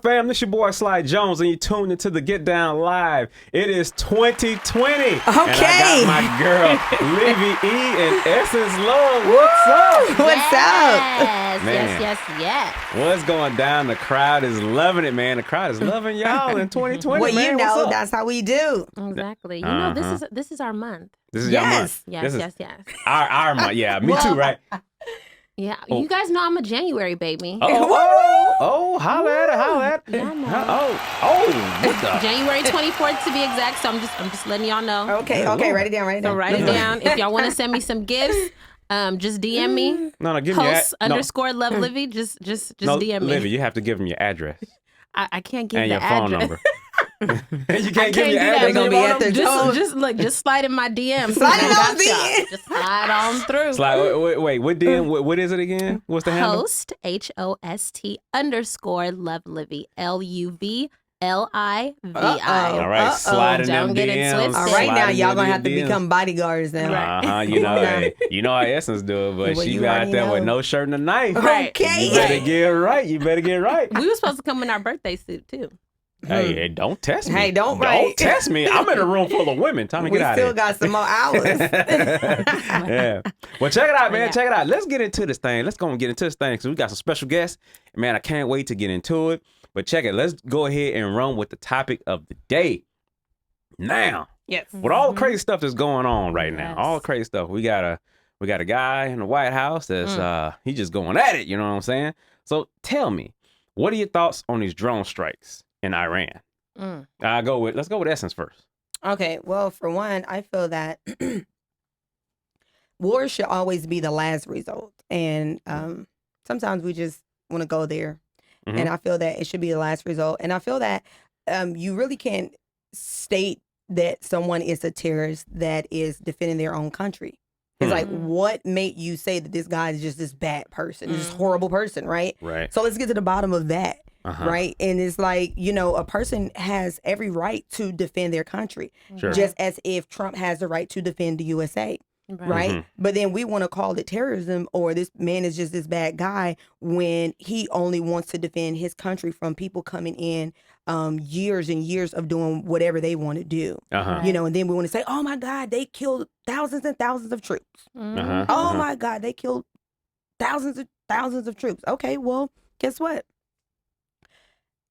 up, fam? This your boy Sly Jones, and you tuned into the Get Down Live. It is 2020. Okay. And I got my girl, Livy E and Essence Love. What's up? What's up? Man. Yes. What's going down? The crowd is loving it, man. The crowd is loving y'all in 2020. Well, man. you What's know, up? that's how we do. Exactly. You know, this is our month. This is your month. Yes. Our month. Yeah, me too, right? Yeah. You guys know I'm a January baby. Holla at it. Yeah, I know. What the? January 24th to be exact. So I'm just letting y'all know. Okay, write it down. So write it down. If y'all want to send me some gifts, just DM me. No, give me Host _ Love Livy. Just DM me. Livy, you have to give them your address I can't give and the your phone address. number. You can't give your address. They're gonna be at their Just slide in my DM. Slide it I on got y'all. in. Just slide on through. Wait, what DM? What is it again? What's the handle? Host HOST _ Love Livy LUVLIVI. All right, slide in them Don't get it DMs. twisted. All right, now Slide y'all in gonna them have to DMs. become bodyguards now. You know how Essence do it, but Well, she you got already there with know. no shirt and a knife. Right. Okay. You better get right. We were supposed to come in our birthday suit too. Hey, don't test me. Hey, don't test me. I'm in a room full of women. Time to We get out still of got some more hours. Yeah. Well, check it out, man. Check it out. Let's get into this thing. Let's go and get into this thing because we got some special guests. Man, I can't wait to get into it. But check it. Let's go ahead and run with the topic of the day. Now, Yes. with all the crazy stuff that's going on right now, Yes. all the crazy stuff, we got a guy in the White House that's he's just going at it. You know what I'm saying? So tell me, what are your thoughts on these drone strikes in Iran? Let's go with Essence first. Okay, well, for one, I feel that war should always be the last result. And sometimes we just want to go there. Mhm. And I feel that it should be the last result. And I feel that you really can't state that someone is a terrorist that is defending their own country. It's like, what made you say that this guy is just this bad person, this horrible person, right? Right. So let's get to the bottom of that. Right. And it's like, a person has every right to defend their country, Sure. just as if Trump has the right to defend the USA. Right. But then we want to call it terrorism, or this man is just this bad guy when he only wants to defend his country from people coming in years and years of doing whatever they want to do. And then we want to say, oh, my God, they killed thousands and thousands of troops. Oh, my God, they killed thousands of troops. OK, well, guess what?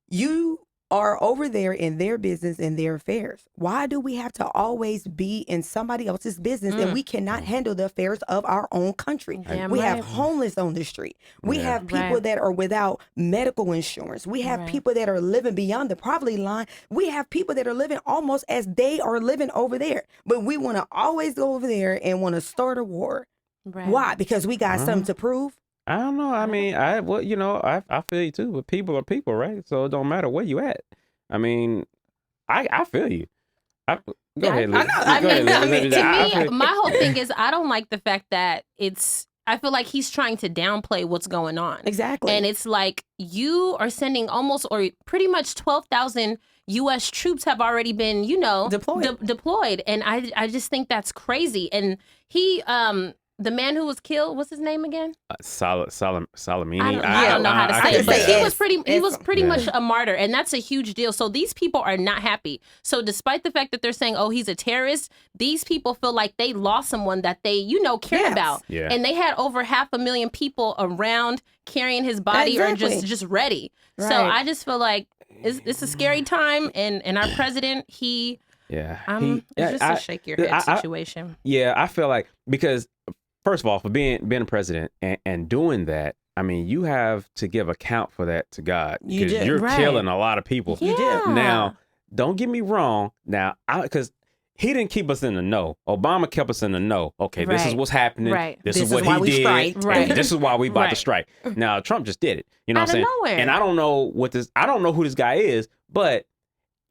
You are over there in their business and their affairs. Why do we have to always be in somebody else's business and we cannot handle the affairs of our own country? Damn We right. have homeless on the street. We have people Right. that are without medical insurance. We have people that are living beyond the poverty line. We have people that are living almost as they are living over there. But we want to always go over there and want to start a war. Right. Why? Because we got something to prove? I don't know. I mean, I feel you too, but people are people, right? So it don't matter where you at. I mean, I feel you. Go ahead, Liz. I Go ahead, Liz. To I me, feel- my whole thing is I don't like the fact that I feel like he's trying to downplay what's going on. Exactly. And it's like you are sending almost or pretty much 12,000 U.S. troops have already been, deployed. And I just think that's crazy. And he, the man who was killed, what's his name again? Salamini. I don't know how to say it, but he was pretty Yeah. much a martyr, and that's a huge deal. So these people are not happy. So despite the fact that they're saying, "Oh, he's a terrorist," these people feel like they lost someone that they, cared about, Yeah. and they had over 500,000 people around carrying his body or just ready. So Right. I just feel like it's a scary time, and our president, it's just a shake your head situation. I feel like because. First of all, for being a president and doing that, I mean, you have to give account for that to God. You Because do. you're Right. killing a lot of people. You do. Now, don't get me wrong. Now, because he didn't keep us in the know. Obama kept us in the know. Okay, this is Right. what's happening. Right. This This is is what why he we did. striked. Right. And this is why we about to Right. strike. Now, Trump just did it. You know Out what I'm of saying? nowhere. And I don't know I don't know who this guy is, but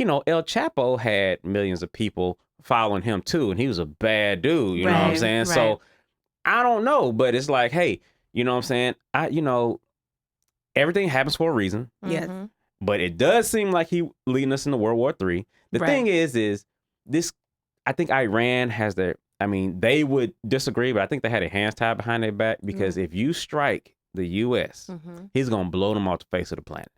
El Chapo had millions of people following him too, and he was a bad dude. You know what I'm Right, saying? right. So I don't know, but it's like, hey, you know what I'm saying? Everything happens for a reason, Yes. Mhm. but it does seem like he leading us into World War III. The Right. thing is this, I think Iran has they would disagree, but I think they had their hands tied behind their back because if you strike the U.S., Mhm. he's going to blow them off the face of the planet.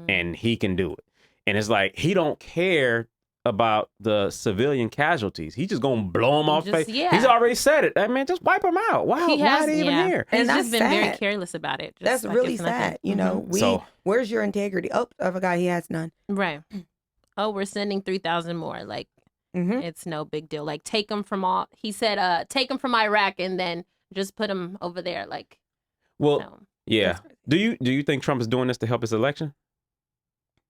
and he can do it. And it's like he don't care about the civilian casualties. He just gonna blow them off face. Yeah. He's already said it. I mean, just wipe them out. Wow, why are they even here? He's And just been very careless about it. That's like really sad. You know, where's your integrity? Oh, I forgot he has none. Right. Oh, we're sending 3,000 more. Like, it's no big deal. Like, take them from all. He said, take them from Iraq and then just put them over there. Like, well, yeah. Do you think Trump is doing this to help his election?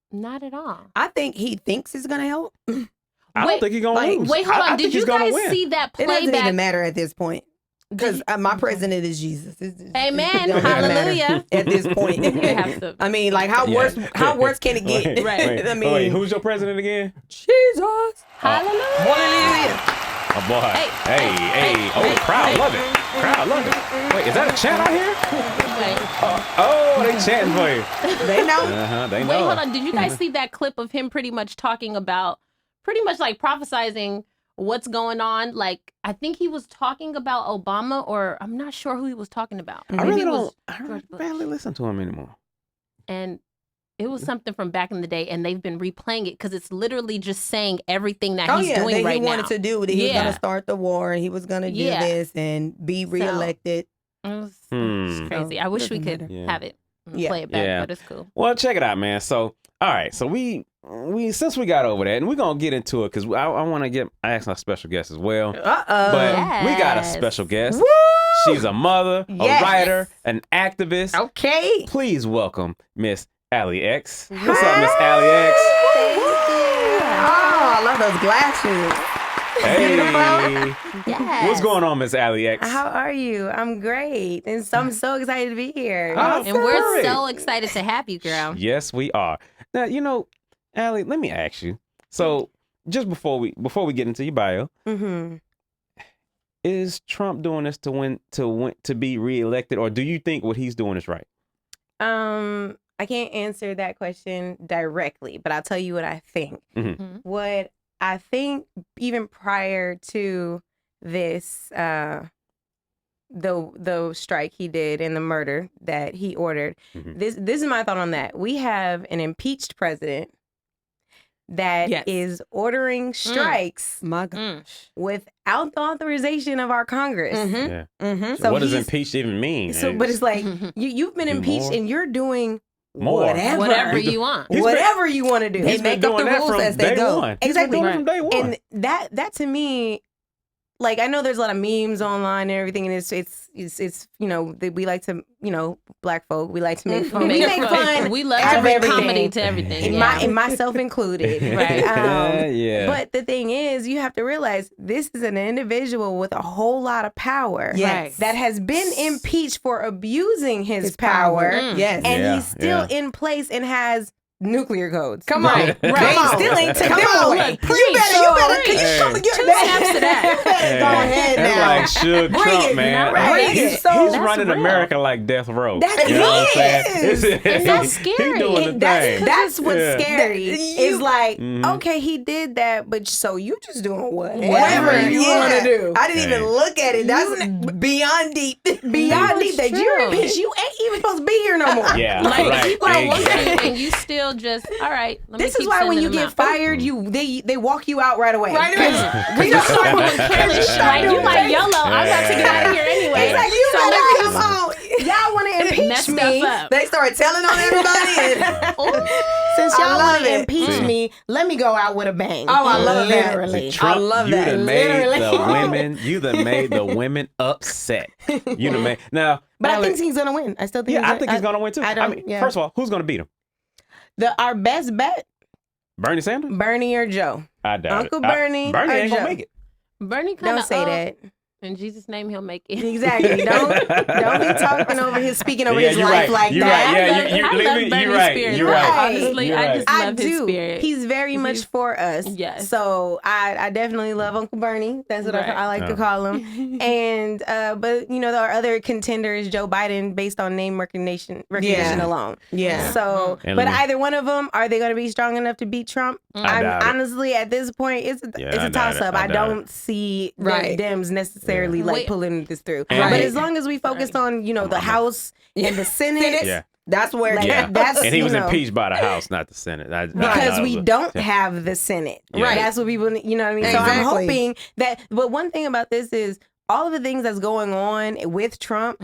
Not at all. I think he thinks it's gonna help. I don't think he's gonna lose. Wait, hold on. Did you guys see that playback? It doesn't even matter at this point. Because my president is Jesus. Amen. Hallelujah. At this point. I mean, like, how worse can it get? Right. I mean, who's your president again? Jesus. Hallelujah. Oh, boy. Hey. Oh, crowd love it. Crowd love it. Wait, is that a chant out here? They chanting for you. They know. They know. Wait, hold on. Did you guys see that clip of him pretty much talking about, pretty much like prophesizing what's going on? Like, I think he was talking about Obama, or I'm not sure who he was talking about. I barely listen to him anymore. And it was something from back in the day, and they've been replaying it because it's literally just saying everything that he's doing right now. He wanted to do that. He was going to start the war, and he was going to do this and be reelected. It was crazy. I wish we could have it, play it back, but it's cool. Well, check it out, man. So, all right. So we since we got over that, and we're gonna get into it because I want to ask our special guest as well. But we got a special guest. Woo! She's a mother, a writer, an activist. Okay. Please welcome Miss Allie X. What's up, Miss Allie X? Oh, I love those glasses. Hey. Yes. What's going on, Miss Allie X? How are you? I'm great. And so I'm so excited to be here. And we're so excited to have you, girl. Yes, we are. Now, you know, Allie, let me ask you. So, just before we get into your bio, is Trump doing this to be reelected, or do you think what he's doing is right? I can't answer that question directly, but I'll tell you what I think. What I think, even prior to this, the strike he did and the murder that he ordered, this is my thought on that. We have an impeached president that is ordering strikes without the authorization of our Congress. So what does impeached even mean? But it's like you've been impeached and you're doing more. Whatever you want. Whatever you want to do. He's been doing that from day one. Exactly. From day one. And that to me, like, I know there's a lot of memes online and everything, and it's you know, we like to, you know, black folk, we like to make fun. We make fun. We love to bring comedy to everything. And myself included. Right. But the thing is, you have to realize this is an individual with a whole lot of power. That has been impeached for abusing his power. And he's still in place and has nuclear codes. Come on. They still ain't taken them away. You better, can you come and get snaps to that. Go ahead now. That's like Suge Trump, man. He's running America like death row. That's you know what I'm saying? And that's scary. He's doing the thing. That's what's scary. It's like, okay, he did that, but so you just doing whatever you want to do. I didn't even look at it. That's beyond deep. Beyond deep that you're impeached. You ain't even supposed to be here no more. Yeah, like people are looking and you still just, all right. This is why when you get fired, they walk you out right away. We don't start with careless. Like, you like YOLO. I'm about to get out of here anyway. It's like, you better come on. Y'all want to impeach me? They start telling on everybody. Since y'all want to impeach me, let me go out with a bang. Oh, I love that. Literally. Trump, I love that. You done made the women upset. You done made now. But I think he's gonna win. I still think. I think he's gonna win too. I mean, first of all, who's gonna beat him? Our best bet, Bernie Sanders? Bernie or Joe. I doubt Uncle Bernie. Bernie ain't Joe. gonna make it. Bernie kind of don't say that. In Jesus' name, he'll make it. Exactly. Don't be talking over his, speaking over his life like that. I love Bernie's spirit. You're right. Honestly, I just love his spirit. He's very much for us. Yes. So I definitely love Uncle Bernie. That's what I like to call him. And but you know, there are other contenders, Joe Biden, based on name recognition alone. Yeah. So, but either one of them, are they going to be strong enough to beat Trump? Honestly, at this point, it's a toss up. I don't see the Dems necessarily like pulling this through. But as long as we focus on, you know, the House and the Senate, That's where that's and he was impeached by the House, not the Senate. Because we don't have the Senate. Right. That's what people, you know what I mean? Exactly. So I'm hoping that, but one thing about this is all of the things that's going on with Trump,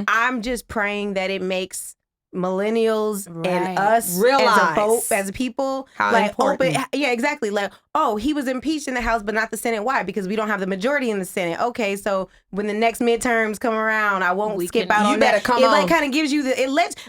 I'm just praying that it makes millennials and us realize as a people how like important. Exactly, like, oh, he was impeached in the House but not the Senate. Why? Because we don't have the majority in the Senate. Okay, so when the next midterms come around, I won't skip out on that. It like kind of gives you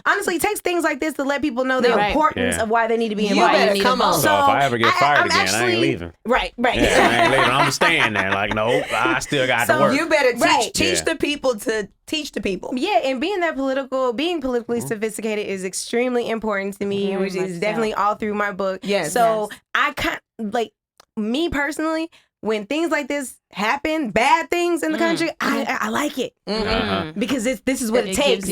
honestly, it takes things like this to let people know the importance of why they need to be involved. You better come on. So if I ever get fired again, I ain't leaving. Right. I ain't leaving. I'm staying there. Like, no, I still got to work. You better teach the people to teach the people. Yeah, and being politically sophisticated is extremely important to me, which is definitely all through my book. Yes. So I like me personally, when things like this happen, bad things in the country, I like it because this is what it takes,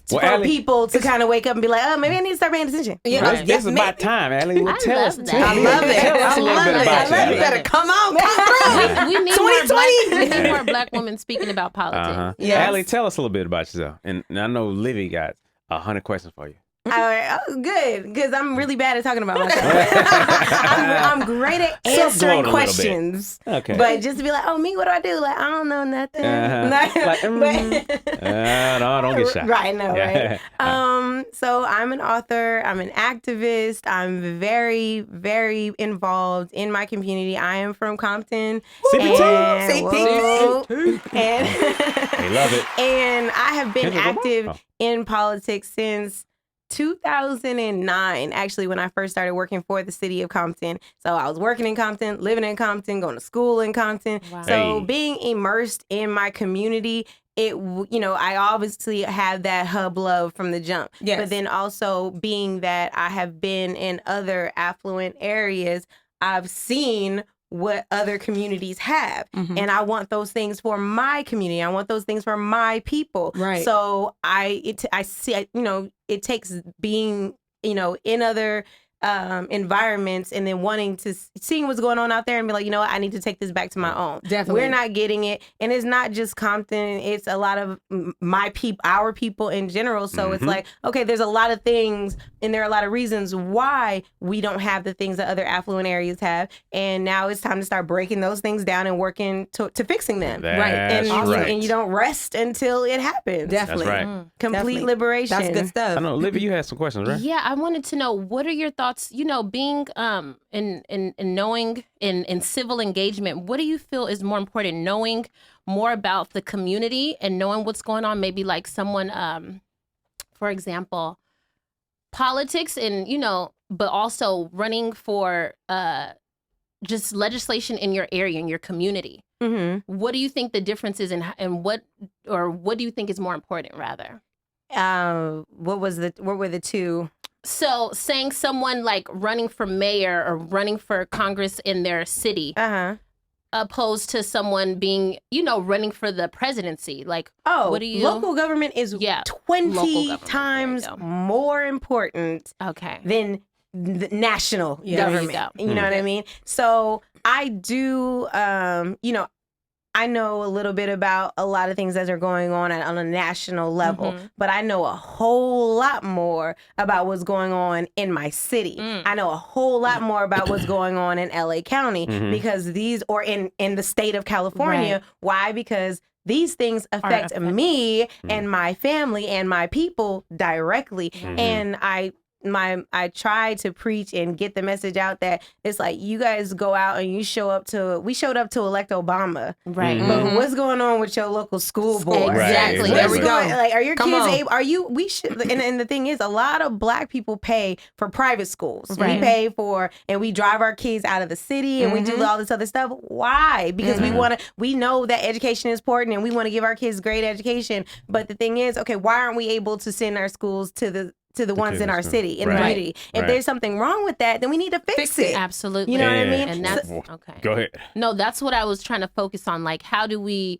for people to kind of wake up and be like, oh, maybe I need to start paying attention. This is about time, Allie. Tell us. I love it. Tell us a little bit about you. You better come through. We need more black women speaking about politics. Allie, tell us a little bit about yourself. And I know Livy got 100 questions for you. All right. Oh, good, because I'm really bad at talking about myself. I'm great at answering questions. Okay. But just to be like, oh, me, what do I do? Like, I don't know nothing. Don't get shy. Right, no, right? So I'm an author. I'm an activist. I'm very, very involved in my community. I am from Compton. CPT. And they love it. And I have been active in politics since 2009, actually, when I first started working for the city of Compton. So I was working in Compton, living in Compton, going to school in Compton. Wow. So being immersed in my community, I obviously have that hub love from the jump. Yes. But then also being that I have been in other affluent areas, I've seen what other communities have. And I want those things for my community. I want those things for my people. Right. So I see, it takes being, in other environments and then seeing what's going on out there and be like, you know what, I need to take this back to my own. Definitely. We're not getting it. And it's not just Compton. It's a lot of our people in general. So it's like, okay, there's a lot of things and there are a lot of reasons why we don't have the things that other affluent areas have. And now it's time to start breaking those things down and working to fixing them. That's right. And you don't rest until it happens. Definitely. That's right. Complete liberation. That's good stuff. I know, Libby, you had some questions, right? Yeah, I wanted to know, what are your thoughts, being in knowing in civil engagement, what do you feel is more important, knowing more about the community and knowing what's going on, maybe like someone, for example, politics and, but also running for just legislation in your area, in your community. What do you think the difference is and what do you think is more important rather? What were the two? So saying someone like running for mayor or running for Congress in their city, opposed to someone being, running for the presidency. Like, what do you... Local government is 20 times more important than the national government. You know what I mean? So I do, I know a little bit about a lot of things that are going on a national level, but I know a whole lot more about what's going on in my city. I know a whole lot more about what's going on in LA County because or in the state of California. Right. Why? Because these things affect me and my family and my people directly. And I try to preach and get the message out that it's like, you guys go out and we showed up to elect Obama. Right. But what's going on with your local school board? Exactly. There we go. Like, are your kids able, we should, and the thing is, a lot of black people pay for private schools. Right. We pay for, and we drive our kids out of the city and we do all this other stuff. Why? Because we know that education is important and we want to give our kids great education. But the thing is, okay, why aren't we able to send our schools to the ones in our city, in the community? If there's something wrong with that, then we need to fix it. Absolutely. You know what I mean? And that's, okay. Go ahead. No, that's what I was trying to focus on. Like, how do we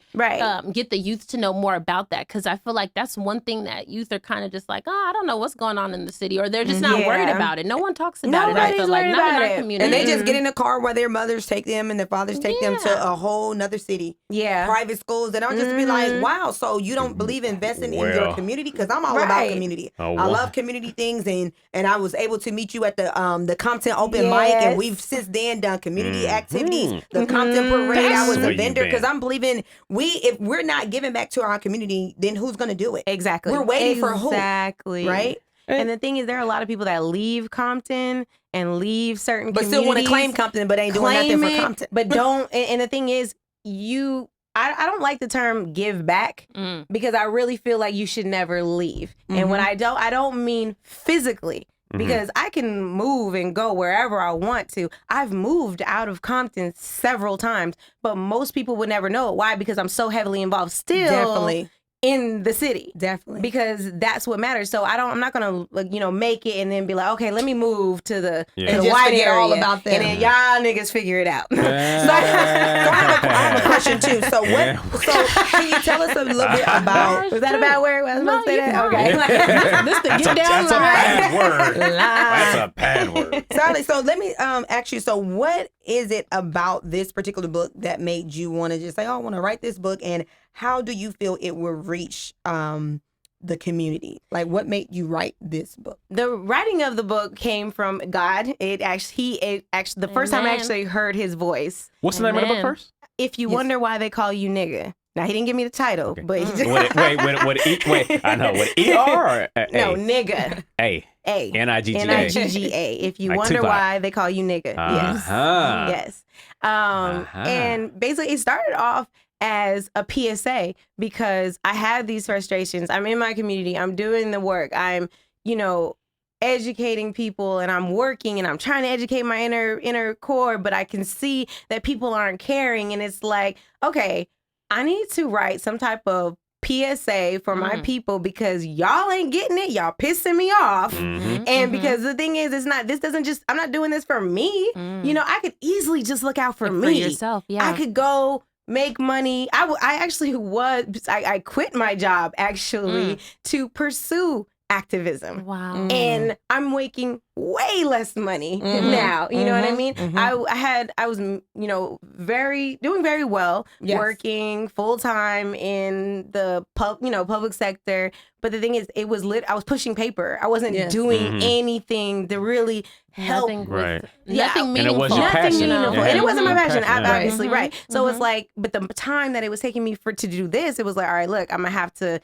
get the youth to know more about that? Because I feel like that's one thing that youth are kind of just like, I don't know what's going on in the city, or they're just not worried about it. No one talks about it. I feel like not in our community. And they just get in a car where their mothers take them and their fathers take them to a whole nother city. Yeah. Private schools. And I'll just be like, wow, so you don't believe investing in your community? Because I'm all about community. I love community. community things, and I was able to meet you at the Compton open mic, and we've since then done community activities. The Compton parade, I was a vendor because I'm believing if we're not giving back to our community, then who's going to do it? Exactly. We're waiting for who? Exactly. Right? And the thing is, there are a lot of people that leave Compton and leave certain but communities. still want to claim Compton, but ain't doing nothing for Compton. But don't. And the thing is, I don't like the term give back because I really feel like you should never leave. And when I don't mean physically. Because I can move and go wherever I want to. I've moved out of Compton several times, but most people would never know it. Why? Because I'm so heavily involved still. Definitely. In the city. Definitely. Because that's what matters. So I'm not going to, make it and then be like, okay, let me move to the white area. All about them. And then y'all niggas figure it out. So I have a question too. So can you tell us a little bit about, was that a bad word? I was about to say that? Okay. That's a bad word. That's a bad word. Sally, so let me ask you, so what is it about this particular book that made you want to just say, I want to write this book, and how do you feel it will reach the community? Like, what made you write this book? The writing of the book came from God. The first time I actually heard his voice. What's the name of the book first? If You Wonder Why They Call You Nigga. Now, he didn't give me the title, but he just... Wait, I know. What, E-R or A? No, nigga. A. N-I-G-G-A. N-I-G-G-A. If you wonder why they call you nigga. Yes. And basically, it started off as a PSA because I had these frustrations. I'm in my community. I'm doing the work. I'm, educating people, and I'm working, and I'm trying to educate my inner core, but I can see that people aren't caring. And it's like, okay, I need to write some type of PSA for my people because y'all ain't getting it. Y'all pissing me off. And because the thing is, I'm not doing this for me. I could easily just look out for me. For yourself, yeah. I could go make money. I quit my job actually to pursue activism. Wow. And I'm making way less money now. You know what I mean? I was doing very well, working full time in the public sector. But the thing is, I was pushing paper. I wasn't doing anything to really help. Nothing And meaningful. it was your passion. And it wasn't my passion, obviously, right? So it's like, but the time that it was taking me to do this, it was like, all right, look, I'm gonna have to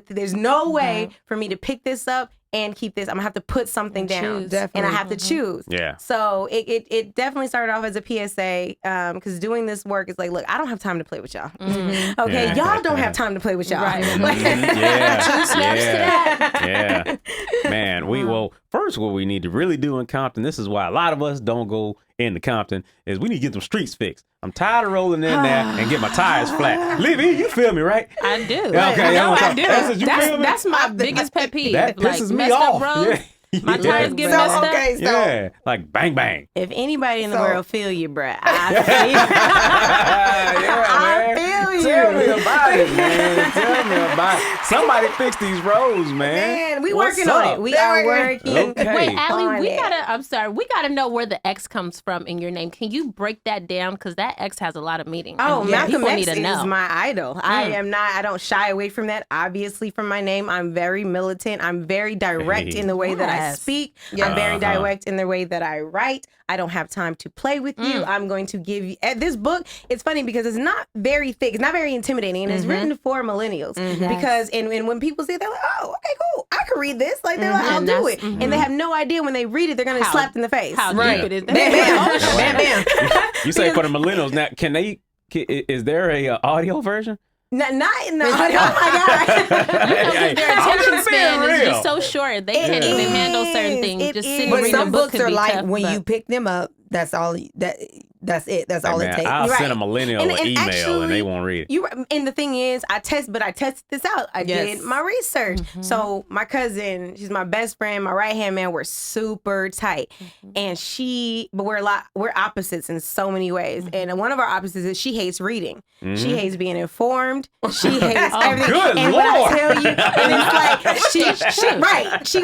there's no way for me to pick this up and keep this. I'm gonna have to put something down, and I have to choose. Yeah. So it definitely started off as a PSA because doing this work is like, look, I don't have time to play with y'all. Okay, y'all don't have time to play with y'all. Right. Yeah. Man, first what we need to really do in Compton, this is why a lot of us don't go into Compton, is we need to get them streets fixed. I'm tired of rolling in there and get my tires flat. Livy, you feel me, right? I do. Okay, no, I do. That's my biggest pet peeve. That pisses me off. Roads, my tires get messed up. Yeah, like bang, bang. If anybody in the world feel you, bruh, I feel you. Tell me about it, man. Tell me about it. Somebody fix these roads, man. Man, we working on it. We are working. Okay. Wait, Allie, we gotta know where the X comes from in your name. Can you break that down? Because that X has a lot of meaning. Oh, Malcolm X is my idol. I don't shy away from that. Obviously, from my name, I'm very militant. I'm very direct in the way that I speak. I'm very direct in the way that I write. I don't have time to play with you. I'm going to give you this book. It's funny because it's not very thick. It's not very intimidating, and it's written for millennials. Because and when people see it, they're like, oh, okay, cool. I can read this. Like they're like, I'll do it. And they have no idea when they read it, they're gonna get slapped in the face. How deep it is. Bam, bam, bam, bam. You say for the millennials. Now, is there a audio version? Not in the audio. Oh my God. Their attention span is just so short. They can't even handle certain things. Just sitting reading a book books are like tough, when you pick them up, that's all that's it. That's all it takes. I'll send a millennial an email actually, and they won't read it. And the thing is, I tested this out. I did my research. So my cousin, she's my best friend, my right-hand man, we're super tight. And but we're opposites in so many ways. And one of our opposites is she hates reading. She hates being informed. She hates everything. Good and Lord. when I tell you, and it's like she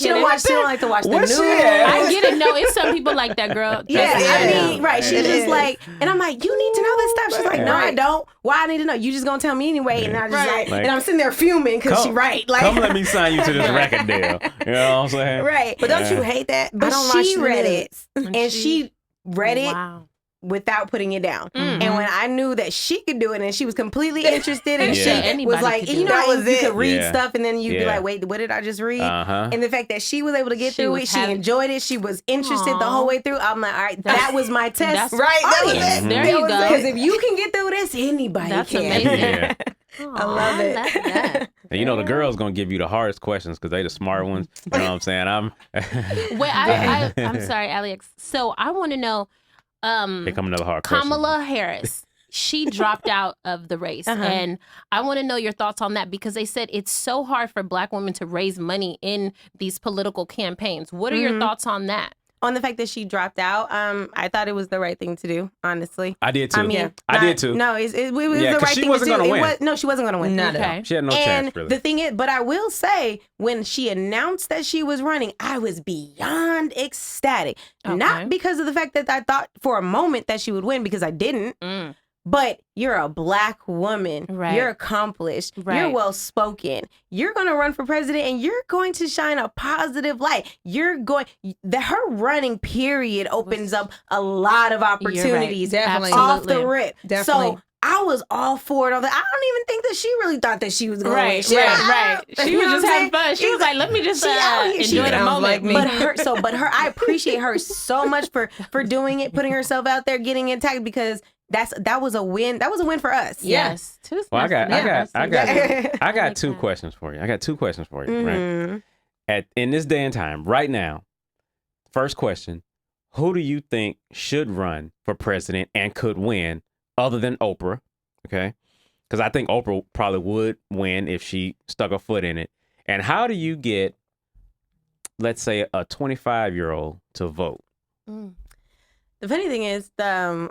don't like to watch the news. I get it. No, it's some people like that, girl. Yeah, I mean, right. she's just like, and I'm like, you need to know this stuff. She's like, no, I don't. Why I need to know? You just gonna tell me anyway. And I just like, and I'm sitting there fuming because she right. Like, come let me sign you to this record deal. You know what I'm saying? Right. But don't you hate that? But she read it. And she read it without putting it down. Mm-hmm. And when I knew that she could do it and she was completely interested and she was like, you know, you could read stuff and then you'd be like, wait, what did I just read? And the fact that she was able to get through it, she enjoyed it, she was interested the whole way through. I'm like, all right, that was my test. Right. That was it. There you go. Because if you can get through this, anybody can. That's amazing. I love it. And you know, the girls gonna give you the hardest questions because they the smart ones. You know what I'm saying? I'm sorry, Alex. So I want to know. Here come another hard question. Kamala Harris, she dropped out of the race. And I want to know your thoughts on that because they said it's so hard for Black women to raise money in these political campaigns. What are your thoughts on that? On the fact that she dropped out, I thought it was the right thing to do, honestly. I did too. I did too. No, it was the right thing to do. She wasn't going to win. No, she wasn't going to win. Not at all. She had no chance, really. The thing is, but I will say, when she announced that she was running, I was beyond ecstatic. Okay. Not because of the fact that I thought for a moment that she would win, because I didn't. But you're a Black woman. Right. You're accomplished. Right. You're well-spoken. You're going to run for president and you're going to shine a positive light. Her running period opens up a lot of opportunities. Definitely. Off the rip. Definitely. So I was all for it. I don't even think that she really thought that she was going to win. Right. She was just having fun. She was like, let me just enjoy the moment. But I appreciate her so much for doing it, putting herself out there, getting attacked, because that was a win. That was a win for us. Yes. Well, I got two questions for you. Right? In this day and time, right now, first question: who do you think should run for president and could win, other than Oprah? Okay, because I think Oprah probably would win if she stuck her foot in it. And how do you get, let's say, a 25-year-old to vote? The funny thing is, there's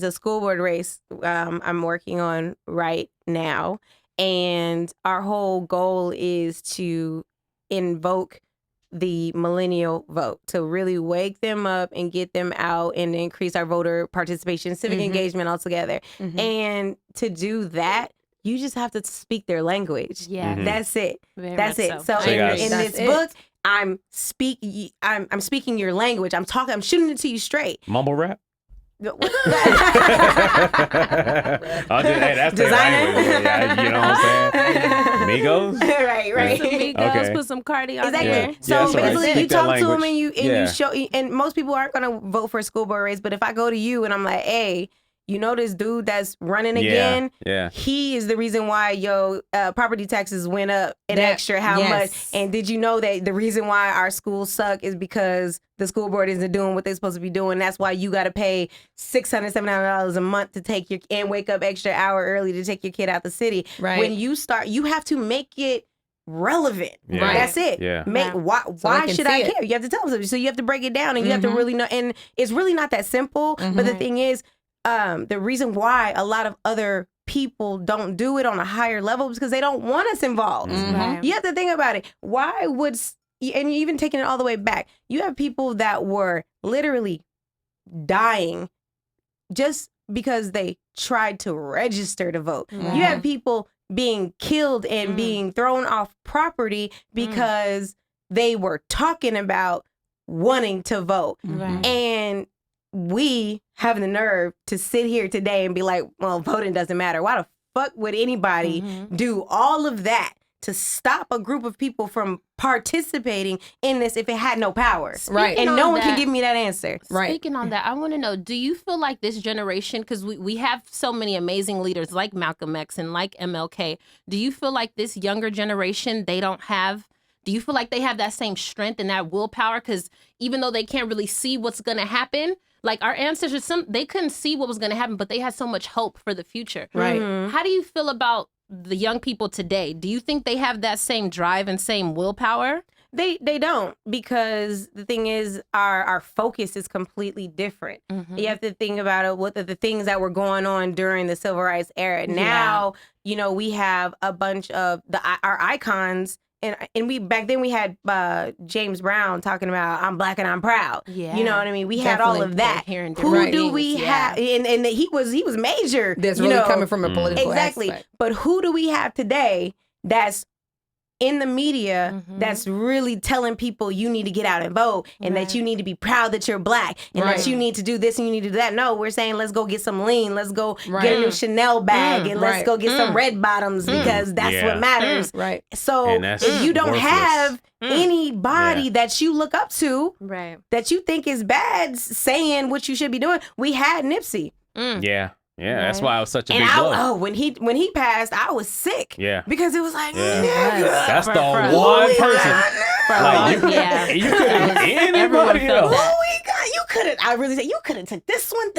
a school board race I'm working on right now, and our whole goal is to invoke the millennial vote, to really wake them up and get them out and increase our voter participation, civic engagement altogether. And to do that, you just have to speak their language. Yeah, that's it. That's it. So in this book, I'm speaking your language. I'm shooting it to you straight. Mumble rap? That's Designer. You know what I'm saying? Migos? Right. Some Migos, put some Cardi on there. Yeah. So basically, you talk to them and you show, and most people aren't going to vote for a school board race, but if I go to you and I'm like, hey, you know this dude that's running again? Yeah. He is the reason why your property taxes went up an extra how much? And did you know that the reason why our schools suck is because the school board isn't doing what they're supposed to be doing? That's why you got to pay $600, $700 a month to take and wake up extra hour early to take your kid out the city. Right. When you start, you have to make it relevant. Yeah. Right. That's it. Yeah. Why should I care? You have to tell them. So you have to break it down and you have to really know. And it's really not that simple. But the thing is, the reason why a lot of other people don't do it on a higher level is because they don't want us involved. You have to think about it. Why would, and even taking it all the way back, you have people that were literally dying just because they tried to register to vote. You have people being killed and being thrown off property because they were talking about wanting to vote. And we have the nerve to sit here today and be like, well, voting doesn't matter. Why the fuck would anybody do all of that to stop a group of people from participating in this if it had no power? Right. And no one can give me that answer. Right. Speaking on that, I want to know, do you feel like this generation, because we have so many amazing leaders like Malcolm X and like MLK, do you feel like this younger generation, do you feel like they have that same strength and that willpower? Because even though they can't really see what's going to happen, like our ancestors, they couldn't see what was going to happen, but they had so much hope for the future. Right. How do you feel about the young people today? Do you think they have that same drive and same willpower? They don't, because the thing is, our focus is completely different. You have to think about it, what the things that were going on during the civil rights era. Now, we have a bunch of our icons and we back then we had James Brown talking about I'm black and I'm proud. Yeah. You know what I mean? We had all of that. Hearing Who different do things, we have? And he was major. That's really coming from a political exactly. aspect. But who do we have today that's in the media that's really telling people you need to get out and vote and that you need to be proud that you're black and that you need to do this and you need to do that? No, we're saying let's go get some lean, let's go get a new Chanel bag and let's go get some red bottoms because that's what matters. Right. So if you don't have anybody that you look up to that you think is bad saying what you should be doing, we had Nipsey. Yeah. Yeah, that's why it was such a big blow. blow. When he passed, I was sick. Yeah, because it was like, that's the one person. Like you couldn't anybody else. You couldn't. I really said you couldn't take this one.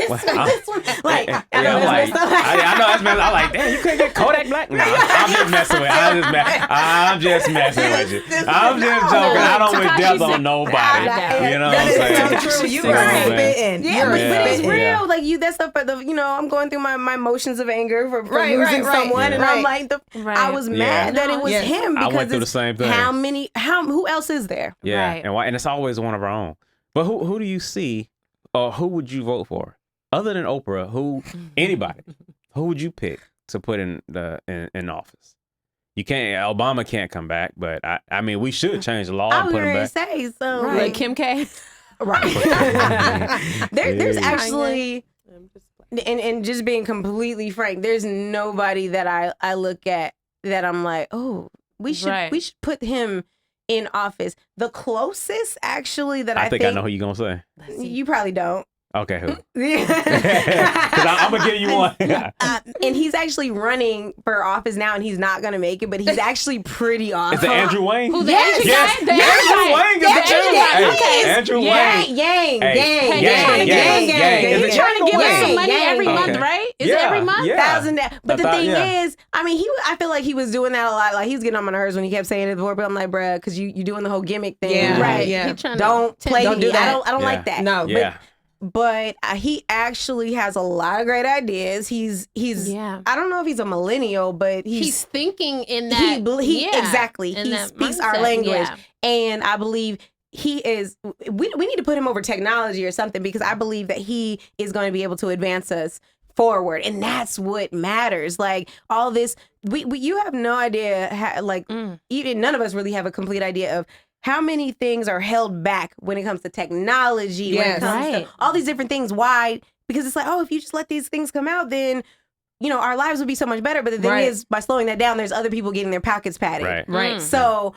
Like I know that's messed. I'm like, damn, you couldn't get Kodak Black. No, I'm just messing with you. I'm just messing with you. I'm just joking. I don't wish death on nobody. You know what I'm saying? That is so true. You are spitting. Yeah, but it's real. Like that stuff. I'm going through my emotions of anger for losing someone, and I'm like, I was mad that it was him because I went through the same thing. Who else is there? Yeah, and it's always one of our own. But who do you see, or who would you vote for, other than Oprah? Anybody? Who would you pick to put in office? You can't. Obama can't come back, but I mean, we should change the law and put him back. Say so, like Kim K. Right. There's actually. And just being completely frank, there's nobody that I look at that I'm like, oh, we should put him in office. The closest actually that I think I know who you're gonna say. You probably don't. Okay, who? Because I'm gonna give you one. And he's actually running for office now, and he's not gonna make it, but he's actually pretty awesome. Is it Andrew Wayne? Who's the Andrew guy? Andrew Wayne. Andrew Wayne. Yang. He's trying to give us some money every month, right? Is it every month? $1,000. But the thing is, I mean, I feel like he was doing that a lot. Like he was getting on my nerves when he kept saying it before. But I'm like, bruh, because you doing the whole gimmick thing, right? Yeah. Don't play me. I don't like that. No. Yeah. But he actually has a lot of great ideas. He's I don't know if he's a millennial, but he's thinking in that exactly. He speaks our language, and I believe he is. We need to put him over technology or something because I believe that he is going to be able to advance us forward, and that's what matters. Like all this, you have no idea. Even none of us really have a complete idea of how many things are held back when it comes to technology, when it comes to all these different things. Why? Because it's like, oh, if you just let these things come out, then, our lives would be so much better. But the thing is, by slowing that down, there's other people getting their pockets padded. Right. So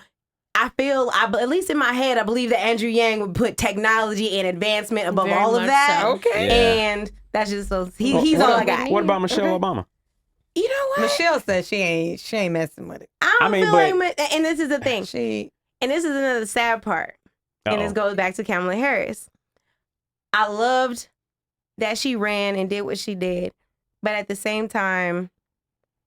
I feel, at least in my head, I believe that Andrew Yang would put technology and advancement above all of that. So. Okay. And that's just so, he's all I got. What about Michelle Obama? You know what? Michelle said she ain't messing with it. I don't feel like, and this is the thing. And this is another sad part. And this goes back to Kamala Harris. I loved that she ran and did what she did. But at the same time,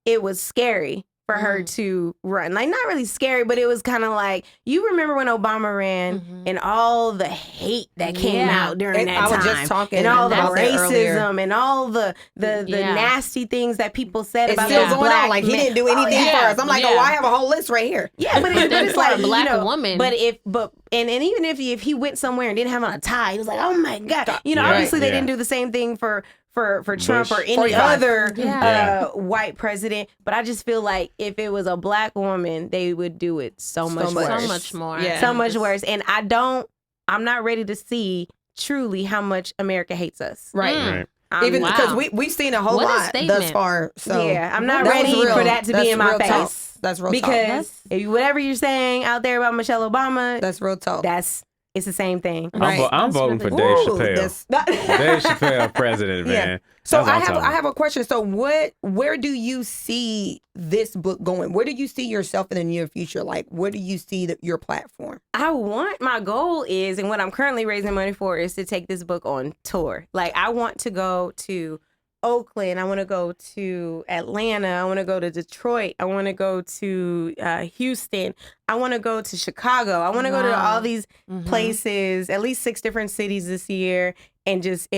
it was scary for her to run. Like, not really scary, but it was kind of like, you remember when Obama ran and all the hate that came out during that time. I was just talking and all the racism and all the nasty things that people said about still going on. Like, he didn't do anything for us. I'm like, I have a whole list right here. Yeah, but it's like, a black woman. But even if he went somewhere and didn't have on a tie, he was like, oh my God. Obviously they didn't do the same thing for Trump or any other white president. But I just feel like if it was a black woman, they would do it so much worse. So much more. Yeah. So much worse. And I'm not ready to see truly how much America hates us. Right. Even because we've seen a whole lot thus far. So yeah, I'm not ready for that to be in my face. That's real talk. Because whatever you're saying out there about Michelle Obama, that's real talk. It's the same thing. I'm voting for Dave Chappelle. Dave Chappelle, president, man. So I have a question. So where do you see this book going? Where do you see yourself in the near future? Like, where do you see your platform? My goal is, and what I'm currently raising money for, is to take this book on tour. Like, I want to go to Oakland. I want to go to Atlanta. I want to go to Detroit. I want to go to Houston. I want to go to Chicago. I want to go to all these places, at least 6 different cities this year, and just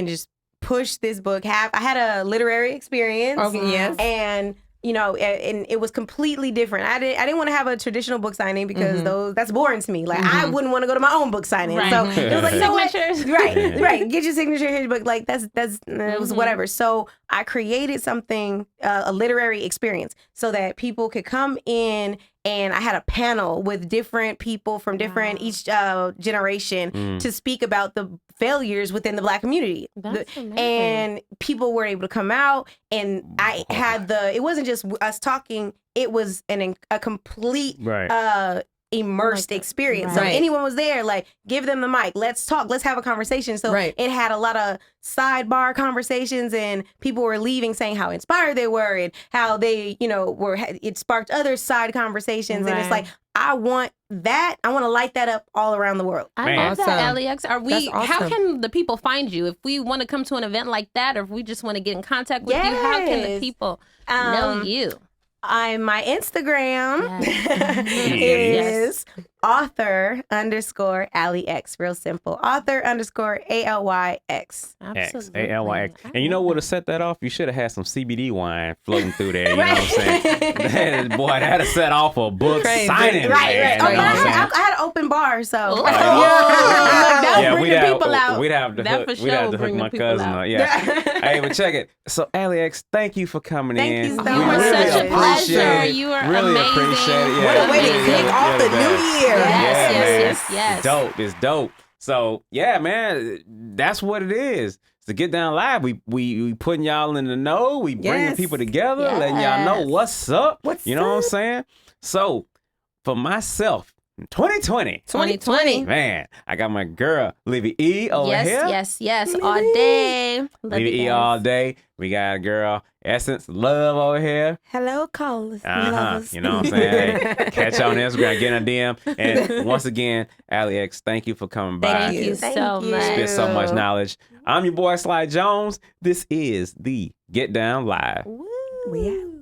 push this book. I had a literary experience. Okay, yes. And you know, and it was completely different. I didn't want to have a traditional book signing because that's boring to me. Like I wouldn't want to go to my own book signing. Right. So it was like, you know what? Right. Get your signature here, but like it was whatever. So I created something, a literary experience, so that people could come in. And I had a panel with different people from different each generation to speak about the failures within the Black community. That's amazing. And people were able to come out, and I had it wasn't just us talking, it was a complete immersed experience. So anyone was there, like, give them the mic, let's talk, let's have a conversation. So it had a lot of sidebar conversations, and people were leaving saying how inspired they were and how they, you know, it sparked other side conversations. And it's like, I want to light that up all around the world. I love that, Alex. How can the people find you if we want to come to an event like that, or if we just want to get in contact with you? How can the people know you? My Instagram is author_AllyX. Real simple. author_ALYX. Absolutely. ALYX. And you know what to set that off? You should have had some CBD wine floating through there. You know what I'm saying? Boy, that had to set off a book signing. Right. Oh, I had an open bar, so. We'd have to hook my cousin up. Yeah. Hey, but check it. So, AllyX, thank you for coming in. You so much. You were such a pleasure. You were really amazing. Appreciate it. What a way to kick off the new year. Yes. It's dope. So yeah, man, that's what it is. To Get Down Live, we putting y'all in the know. We bringing people together, letting y'all know what's up. You know what I'm saying? So for myself, 2020. Man, I got my girl, Livy E over here. Yes. All day. Livy E all day. We got a girl, Essence Love over here. Hello, callers. You know what I'm saying? Hey, catch you on Instagram, get in a DM. And once again, AllyX, thank you for coming by. Thank you so much. Spit so much knowledge. I'm your boy, Sly Jones. This is the Get Down Live. We out.